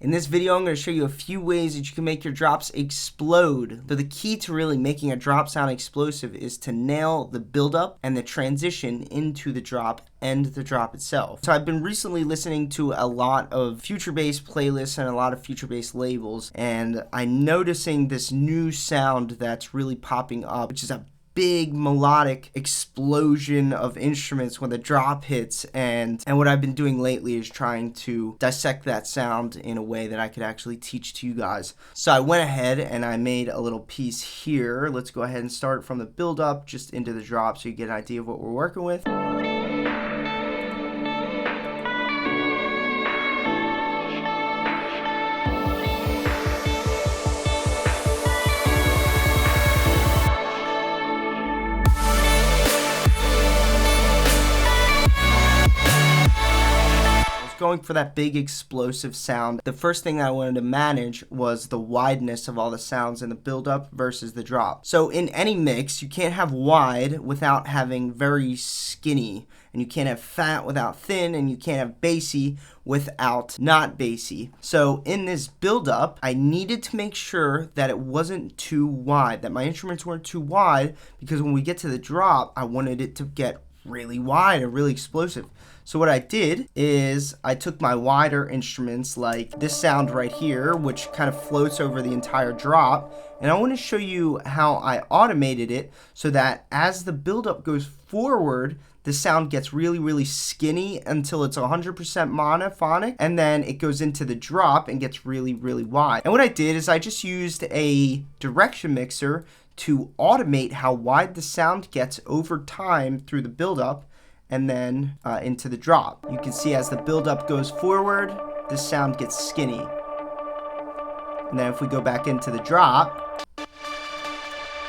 In this video, I'm going to show you a few ways that you can make your drops explode. So the key to really making a drop sound explosive is to nail the buildup and the transition into the drop and the drop itself. So I've been recently listening to a lot of future bass playlists and a lot of future bass labels, and I'm noticing this new sound that's really popping up, which is a big melodic explosion of instruments when the drop hits, and what I've been doing lately is trying to dissect that sound in a way that I could actually teach to you guys. So I went ahead and I made a little piece here. Let's go ahead and start from the build up just into the drop so you get an idea of what we're working with. Going for that big explosive sound, the first thing I wanted to manage was the wideness of all the sounds in the build-up versus the drop. So in any mix, you can't have wide without having very skinny, and you can't have fat without thin, and you can't have bassy without not bassy. So in this build-up, I needed to make sure that it wasn't too wide, that my instruments weren't too wide, because when we get to the drop, I wanted it to get really wide and really explosive. So what I did is I took my wider instruments, like this sound right here, which kind of floats over the entire drop, and I want to show you how I automated it so that as the buildup goes forward, the sound gets really skinny until it's 100% monophonic, and then it goes into the drop and gets really wide. And what I did is I just used a direction mixer to automate how wide the sound gets over time through the buildup and then into the drop. You can see as the buildup goes forward, the sound gets skinny. And then if we go back into the drop,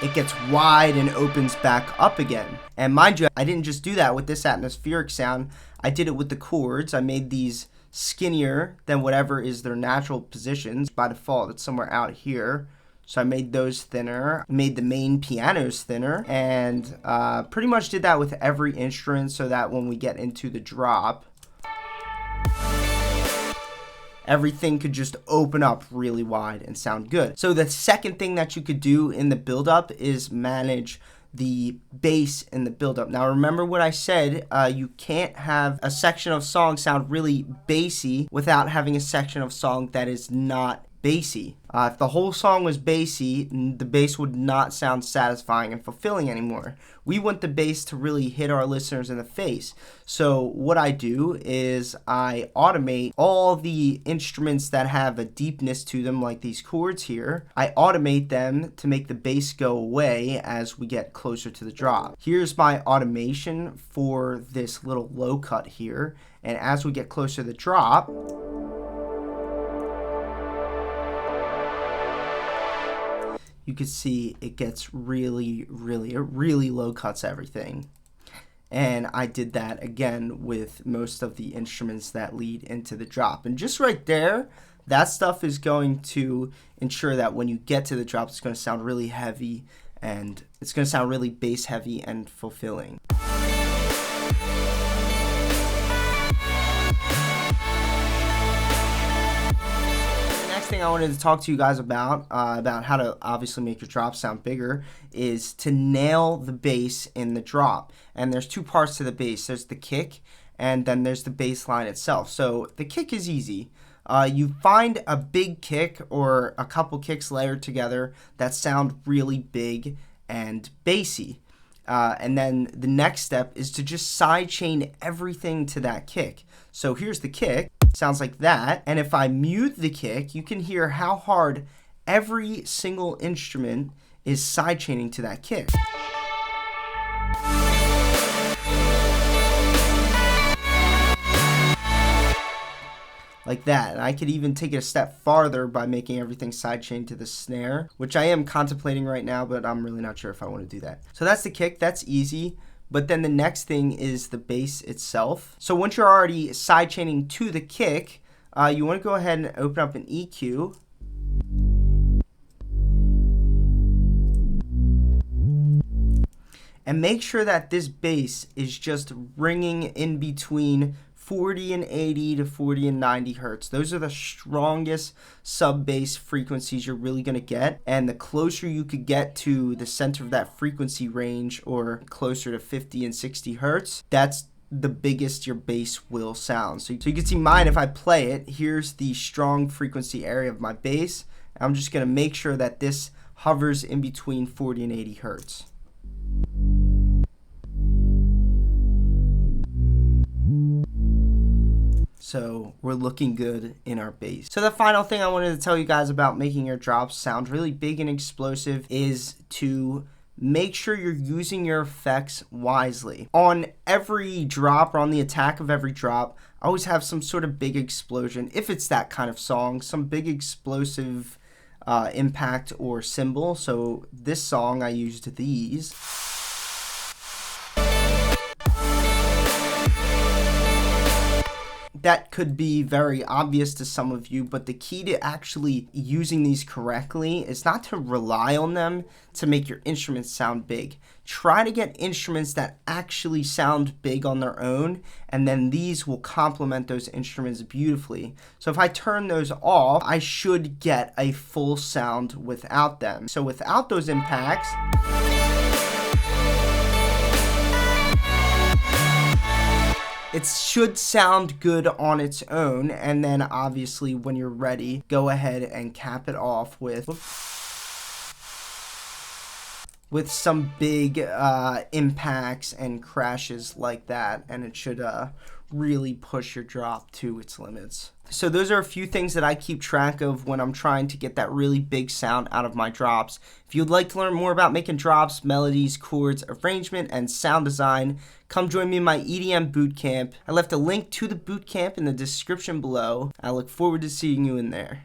it gets wide and opens back up again. And mind you, I didn't just do that with this atmospheric sound. I did it with the chords. I made these skinnier than whatever is their natural positions. By default, it's somewhere out here. So I made those thinner, made the main pianos thinner, and pretty much did that with every instrument so that when we get into the drop, everything could just open up really wide and sound good. So the second thing that you could do in the buildup is manage the bass in the buildup. Now remember what I said, you can't have a section of song sound really bassy without having a section of song that is not bassy. If the whole song was bassy, the bass would not sound satisfying and fulfilling anymore. We want the bass to really hit our listeners in the face. So what I do is I automate all the instruments that have a deepness to them, like these chords here. I automate them to make the bass go away as we get closer to the drop. Here's my automation for this little low cut here. And as we get closer to the drop, you can see it gets really low cuts everything. And I did that again with most of the instruments that lead into the drop. And just right there, that stuff is going to ensure that when you get to the drop, it's going to sound really heavy and it's going to sound really bass heavy and fulfilling. Thing I wanted to talk to you guys about how to obviously make your drop sound bigger is to nail the bass in the drop. And there's two parts to the bass. There's the kick and then there's the bass line itself. So the kick is easy. You find a big kick or a couple kicks layered together that sound really big and bassy. And then the next step is to just sidechain everything to that kick. So here's the kick. Sounds like that, and if I mute the kick, you can hear how hard every single instrument is sidechaining to that kick. Like that. And I could even take it a step farther by making everything sidechain to the snare, which I am contemplating right now, but I'm really not sure if I want to do that. So that's the kick, that's easy. But then the next thing is the bass itself. So once you're already sidechaining to the kick, you want to go ahead and open up an EQ. And make sure that this bass is just ringing in between 40 and 80 to 40 and 90 hertz. Those are the strongest sub-bass frequencies you're really going to get. And the closer you could get to the center of that frequency range, or closer to 50 and 60 hertz, that's the biggest your bass will sound. So you can see mine, if I play it, here's the strong frequency area of my bass. I'm just going to make sure that this hovers in between 40 and 80 hertz. So we're looking good in our bass. So the final thing I wanted to tell you guys about making your drops sound really big and explosive is to make sure you're using your effects wisely. On every drop, or on the attack of every drop, I always have some sort of big explosion. If it's that kind of song, some big explosive impact or cymbal. So this song, I used these. That could be very obvious to some of you, but the key to actually using these correctly is not to rely on them to make your instruments sound big. Try to get instruments that actually sound big on their own, and then these will complement those instruments beautifully. So if I turn those off, I should get a full sound without them. So without those impacts, it should sound good on its own, and then obviously when you're ready, go ahead and cap it off with some big impacts and crashes like that, and it should really push your drop to its limits. So those are a few things that I keep track of when I'm trying to get that really big sound out of my drops. If you'd like to learn more about making drops, melodies, chords, arrangement, and sound design, come join me in my EDM bootcamp. I left a link to the bootcamp in the description below. I look forward to seeing you in there.